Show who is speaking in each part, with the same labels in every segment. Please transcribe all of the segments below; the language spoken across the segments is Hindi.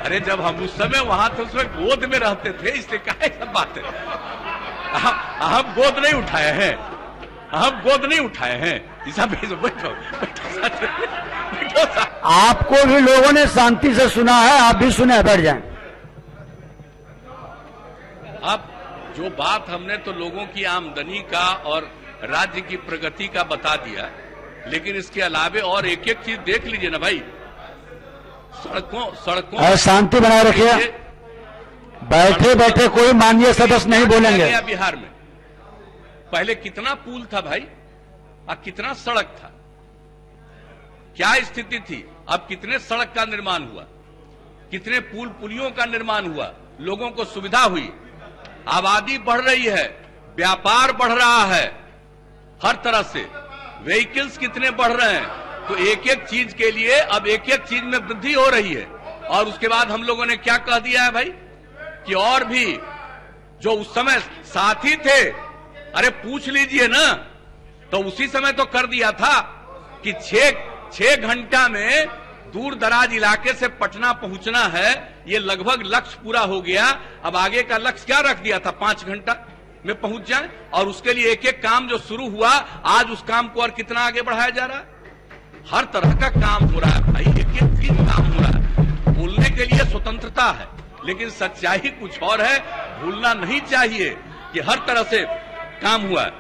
Speaker 1: अरे जब हम उस समय वहां थे उसमें गोद में रहते थे, इससे क्या सब बात है। हम गोद नहीं उठाए हैं, हम गोद नहीं उठाए हैं। बैठो बैठो बैठो।
Speaker 2: आपको भी लोगों ने शांति से सुना है, आप भी सुने, बैठ जाएं।
Speaker 1: अब जो बात हमने तो लोगों की आमदनी का और राज्य की प्रगति का बता दिया, लेकिन इसके अलावे और एक एक चीज देख लीजिए ना भाई। सड़कों
Speaker 2: शांति बनाए रखिए, बैठे बैठे कोई माननीय सदस्य नहीं बोलेंगे।
Speaker 1: बिहार में पहले कितना पुल था भाई, अब कितना सड़क था, क्या स्थिति थी, अब कितने सड़क का निर्माण हुआ, कितने पुल पुलियों का निर्माण हुआ, लोगों को सुविधा हुई, आबादी बढ़ रही है, व्यापार बढ़ रहा है, हर तरह से व्हीकल्स कितने बढ़ रहे हैं। तो एक एक चीज के लिए अब एक एक चीज में वृद्धि हो रही है। और उसके बाद हम लोगों ने क्या कह दिया है भाई कि और भी जो उस समय साथी थे, अरे पूछ लीजिए ना, तो उसी समय तो कर दिया था कि 6 घंटा में दूर दराज इलाके से पटना पहुंचना है, ये लगभग लक्ष्य पूरा हो गया। अब आगे का लक्ष्य क्या रख दिया था, 5 घंटा में पहुंच जाए। और उसके लिए एक एक काम जो शुरू हुआ, आज उस काम को और कितना आगे बढ़ाया जा रहा है। हर तरह का काम हो रहा है भाई, एक एक चीज काम हो रहा है। बोलने के लिए स्वतंत्रता है, लेकिन सच्चाई कुछ और है। भूलना नहीं चाहिए कि हर तरह से काम हुआ है।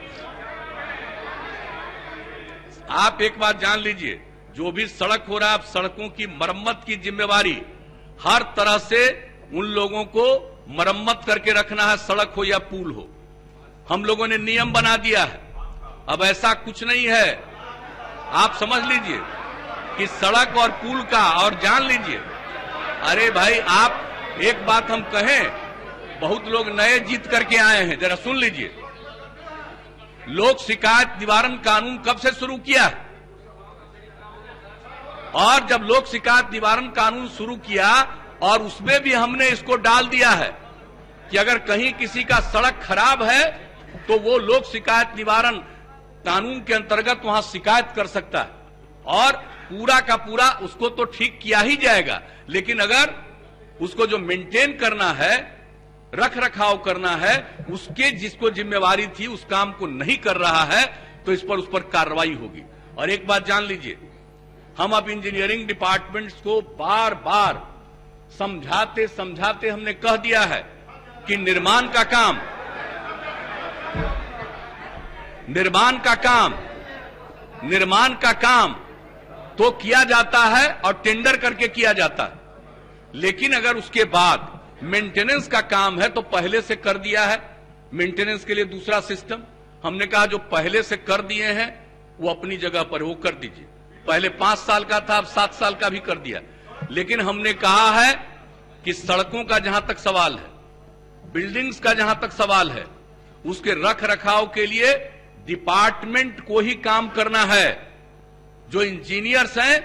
Speaker 1: आप एक बात जान लीजिए, जो भी सड़क हो रहा है, सड़कों की मरम्मत की जिम्मेवारी हर तरह से उन लोगों को मरम्मत करके रखना है, सड़क हो या पुल हो। हम लोगों ने नियम बना दिया है, अब ऐसा कुछ नहीं है। आप समझ लीजिए कि सड़क और पुल का, और जान लीजिए, अरे भाई आप एक बात हम कहें, बहुत लोग नए जीत करके आए हैं, जरा सुन लीजिए। लोक शिकायत निवारण कानून कब से शुरू किया है? और जब लोक शिकायत निवारण कानून शुरू किया और उसमें भी हमने इसको डाल दिया है कि अगर कहीं किसी का सड़क खराब है तो वो लोक शिकायत निवारण कानून के अंतर्गत वहां शिकायत कर सकता है और पूरा का पूरा उसको तो ठीक किया ही जाएगा। लेकिन अगर उसको जो मेंटेन करना है, रख रखाव करना है, उसके जिसको जिम्मेवारी थी उस काम को नहीं कर रहा है तो उस पर कार्रवाई होगी। और एक बात जान लीजिए, हम अब इंजीनियरिंग डिपार्टमेंट्स को बार बार समझाते समझाते हमने कह दिया है कि निर्माण का काम तो किया जाता है और टेंडर करके किया जाता है, लेकिन अगर उसके बाद मेंटेनेंस का काम है तो पहले से कर दिया है। मेंटेनेंस के लिए दूसरा सिस्टम हमने कहा, जो पहले से कर दिए हैं वो अपनी जगह पर वो कर दीजिए। पहले 5 साल का था, अब 7 साल का भी कर दिया। लेकिन हमने कहा है कि सड़कों का जहां तक सवाल है, बिल्डिंग्स का जहां तक सवाल है, उसके रख रखाव के लिए डिपार्टमेंट को ही काम करना है। जो इंजीनियर्स हैं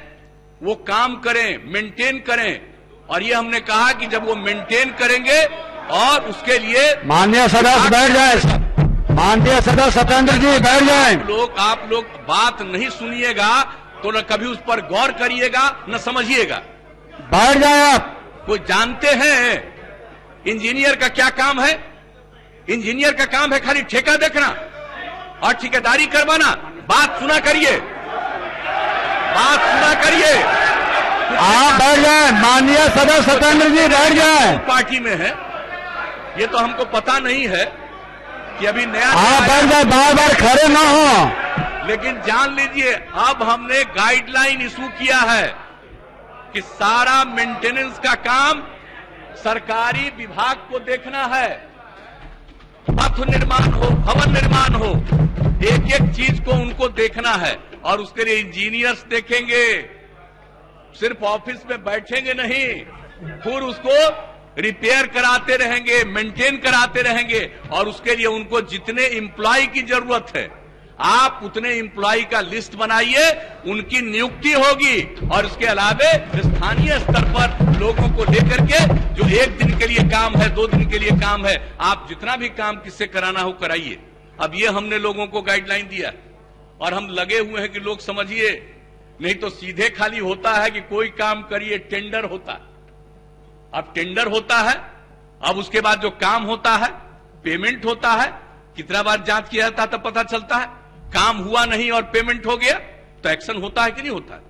Speaker 1: वो काम करें, मेंटेन करें। और ये हमने कहा कि जब वो मेंटेन करेंगे और उसके लिए
Speaker 2: माननीय सदस्य बैठ जाए, माननीय सदस्य सत्येंद्र जी बैठ जाए।
Speaker 1: आप लोग बात नहीं सुनिएगा तो न कभी उस पर गौर करिएगा न समझिएगा।
Speaker 2: बैठ जाए आप।
Speaker 1: कोई जानते हैं इंजीनियर का क्या काम है? इंजीनियर का काम है खाली ठेका देखना और ठेकेदारी करवाना। बात सुना करिए, बात सुना करिए।
Speaker 2: आप बैठ जाए, माननीय सदस्य सत्येंद्र जी बैठ जाए।
Speaker 1: पार्टी में है ये तो हमको पता नहीं है कि अभी नया।
Speaker 2: आप बैठ जाए, बार बार खड़े ना हो।
Speaker 1: लेकिन जान लीजिए, अब हमने गाइडलाइन इशू किया है कि सारा मेंटेनेंस का काम सरकारी विभाग को देखना है। पथ निर्माण हो, भवन निर्माण हो, एक एक चीज को उनको देखना है और उसके लिए इंजीनियर्स देखेंगे। सिर्फ ऑफिस में बैठेंगे नहीं, फिर उसको रिपेयर कराते रहेंगे, मेंटेन कराते रहेंगे। और उसके लिए उनको जितने एम्प्लॉय की जरूरत है, आप उतने एम्प्लॉय का लिस्ट बनाइए, उनकी नियुक्ति होगी। और इसके अलावे स्थानीय स्तर पर लोगों को लेकर के, जो 1 दिन के लिए काम है, 2 दिन के लिए काम है, आप जितना भी काम किससे कराना हो कराइए। अब ये हमने लोगों को गाइडलाइन दिया और हम लगे हुए हैं कि लोग समझिए, नहीं तो सीधे खाली होता है कि कोई काम करिए, टेंडर होता है। अब टेंडर होता है, अब उसके बाद जो काम होता है, पेमेंट होता है, कितना बार जांच किया जाता है तब पता चलता है। काम हुआ नहीं और पेमेंट हो गया तो एक्शन होता है कि नहीं होता है,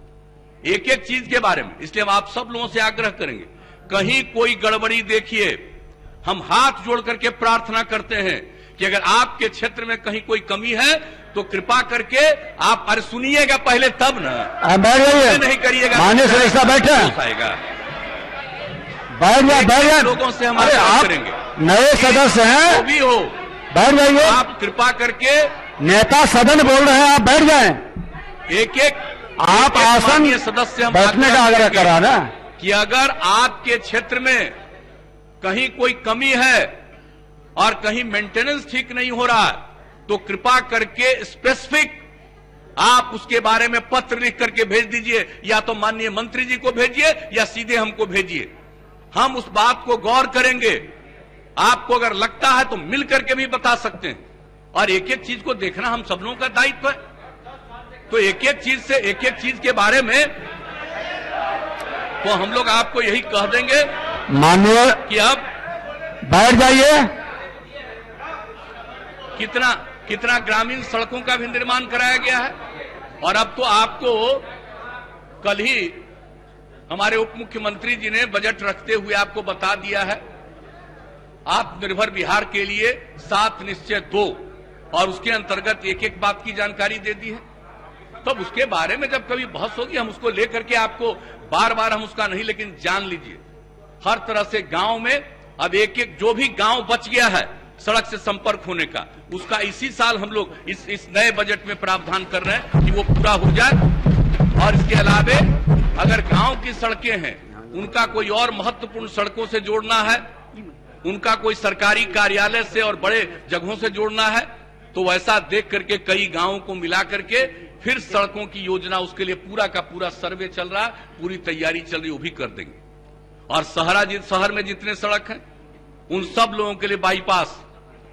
Speaker 1: एक एक चीज के बारे में। इसलिए हम आप सब लोगों से आग्रह करेंगे, कहीं कोई गड़बड़ी देखिए, हम हाथ जोड़ करके प्रार्थना करते हैं कि अगर आपके क्षेत्र में कहीं कोई कमी है तो कृपा करके आप अरे सुनिएगा पहले तब ना, नहीं करिएगा
Speaker 2: मान्य सदस्य बैठे
Speaker 1: आएगा।
Speaker 2: बैठ जाइए
Speaker 1: लोगों से हम आग्रह करेंगे,
Speaker 2: नए सदस्य हैं,
Speaker 1: जो भी हो
Speaker 2: बैठ जाइए।
Speaker 1: आप कृपा करके,
Speaker 2: नेता सदन बोल रहे हैं, आप बैठ जाएं।
Speaker 1: एक एक
Speaker 2: आप आसन
Speaker 1: सदस्य हम
Speaker 2: बैठने का आग्रह करा ना
Speaker 1: कि अगर आपके क्षेत्र में कहीं कोई कमी है और कहीं मेंटेनेंस ठीक नहीं हो रहा है तो कृपा करके स्पेसिफिक आप उसके बारे में पत्र लिख करके भेज दीजिए, या तो माननीय मंत्री जी को भेजिए या सीधे हमको भेजिए। हम उस बात को गौर करेंगे। आपको अगर लगता है तो मिल करके भी बता सकते हैं, और एक एक चीज को देखना हम सब लोगों का दायित्व है। तो एक एक चीज के बारे में तो हम लोग आपको यही कह देंगे
Speaker 2: माननीय
Speaker 1: कि अब
Speaker 2: बैठ जाइए।
Speaker 1: कितना ग्रामीण सड़कों का भी निर्माण कराया गया है, और अब तो आपको कल ही हमारे उप मुख्यमंत्री जी ने बजट रखते हुए आपको बता दिया है, आत्मनिर्भर बिहार के लिए 7 निश्चय 2, और उसके अंतर्गत एक एक बात की जानकारी दे दी है। तब उसके बारे में जब कभी बहस होगी हम उसको लेकर के आपको बार बार हम उसका नहीं, लेकिन जान लीजिए हर तरह से गांव में अब एक एक जो भी गांव बच गया है सड़क से संपर्क होने का, उसका इसी साल हम लोग इस नए बजट में प्रावधान कर रहे हैं कि वो पूरा हो जाए। और इसके अलावे अगर गांव की सड़कें हैं उनका कोई और महत्वपूर्ण सड़कों से जोड़ना है, उनका कोई सरकारी कार्यालय से और बड़े जगहों से जोड़ना है, तो वैसा देख करके कई गांवों को मिला करके फिर सड़कों की योजना, उसके लिए पूरा का पूरा सर्वे चल रहा है, पूरी तैयारी चल रही, वो भी कर देंगे। और शहर में जितने सड़क हैं उन सब लोगों के लिए बाईपास,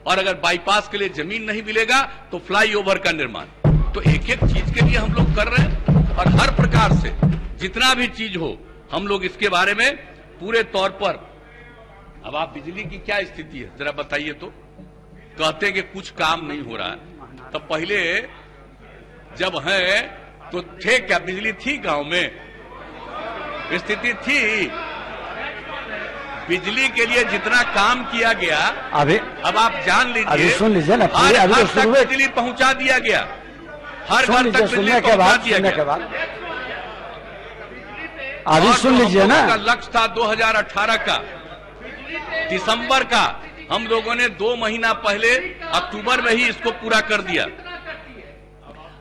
Speaker 1: और अगर बाईपास के लिए जमीन नहीं मिलेगा तो फ्लाईओवर का निर्माण। तो एक एक चीज के लिए हम लोग कर रहे हैं, और हर प्रकार से जितना भी चीज हो हम लोग इसके बारे में पूरे तौर पर। अब आप बिजली की क्या स्थिति है जरा बताइए तो। कहते कि कुछ काम नहीं हो रहा है, तब पहले जब है तो थे क्या, बिजली थी गांव में, स्थिति थी। बिजली के लिए जितना काम किया गया
Speaker 2: अभी
Speaker 1: अब आप जान लीजिए,
Speaker 2: अभी सुन लीजिए ना,
Speaker 1: हर
Speaker 2: अभी
Speaker 1: घर
Speaker 2: तो
Speaker 1: तक बिजली पहुंचा दिया गया, हर घर तक बिजली
Speaker 2: सुनने के बाद अभी सुन लीजिए ना।
Speaker 1: लक्ष्य था 2018 का दिसंबर का, हम लोगों ने 2 महीना पहले अक्टूबर में ही इसको पूरा कर दिया।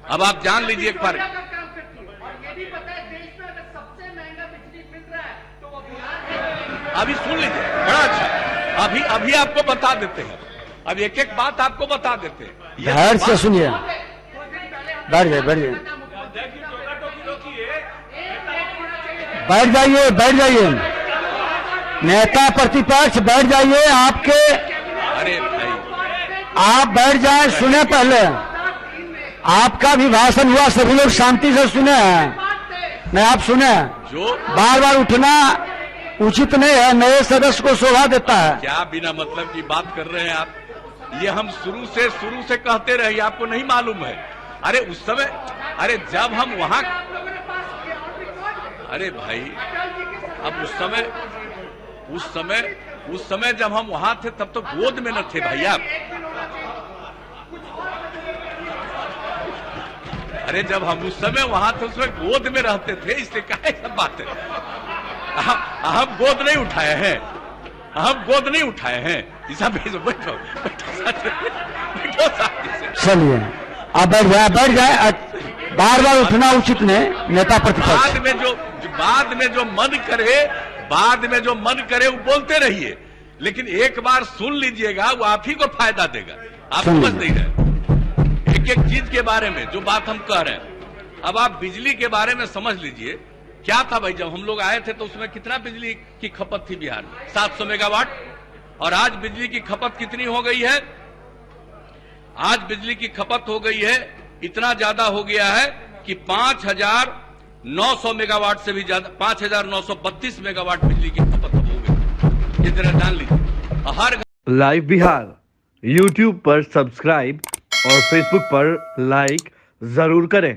Speaker 1: अब आप जान लीजिए एक बार, अभी सुन लीजिए, बड़ा अच्छा, अभी आपको बता देते हैं, अब एक एक बात आपको बता देते हैं।
Speaker 2: ध्यान से सुनिए, बैठ जाइए बैठ जाइए नेता प्रतिपक्ष बैठ जाइए। आपके
Speaker 1: अरे भाई
Speaker 2: आप बैठ जाए, सुने पहले आपका भी भाषण हुआ, सभी लोग शांति से सुने हैं, नहीं आप सुने।
Speaker 1: जो
Speaker 2: बार बार उठना उचित नहीं है, नए सदस्य को शोभा देता है।
Speaker 1: क्या बिना मतलब की बात कर रहे हैं आप, ये हम शुरू से कहते रहे, आपको नहीं मालूम है। अरे उस समय, अरे जब हम वहां, अरे भाई अब उस समय जब हम वहां थे तब तो गोद में न थे भाई आप। अरे जब हम उस समय वहां थे उसमें गोद में रहते थे, इससे क्या सब बात है। हम गोद नहीं उठाए हैं, बैठो
Speaker 2: चलिए आप बैठ जाए, बार बार उठना उचित नहीं। नेता प्रतिपक्ष
Speaker 1: बाद में जो मन करे वो बोलते रहिए, लेकिन एक बार सुन लीजिएगा, वो आप ही को फायदा देगा। आप समझ नहीं रहे एक एक चीज के बारे में जो बात हम कह रहे हैं। अब आप बिजली के बारे में समझ लीजिए, क्या था भाई, जब हम लोग आए थे तो उसमें कितना बिजली की खपत थी बिहार में, 700 मेगावाट, और आज बिजली की खपत कितनी हो गई है, आज बिजली की खपत हो गई है, इतना ज्यादा हो गया है कि 5900 मेगावाट से भी ज्यादा, 5932 मेगावाट बिजली की खपत हो गई। ये जरा जान लीजिए। हर
Speaker 3: लाइव बिहार यूट्यूब पर सब्सक्राइब और फेसबुक पर लाइक जरूर करें।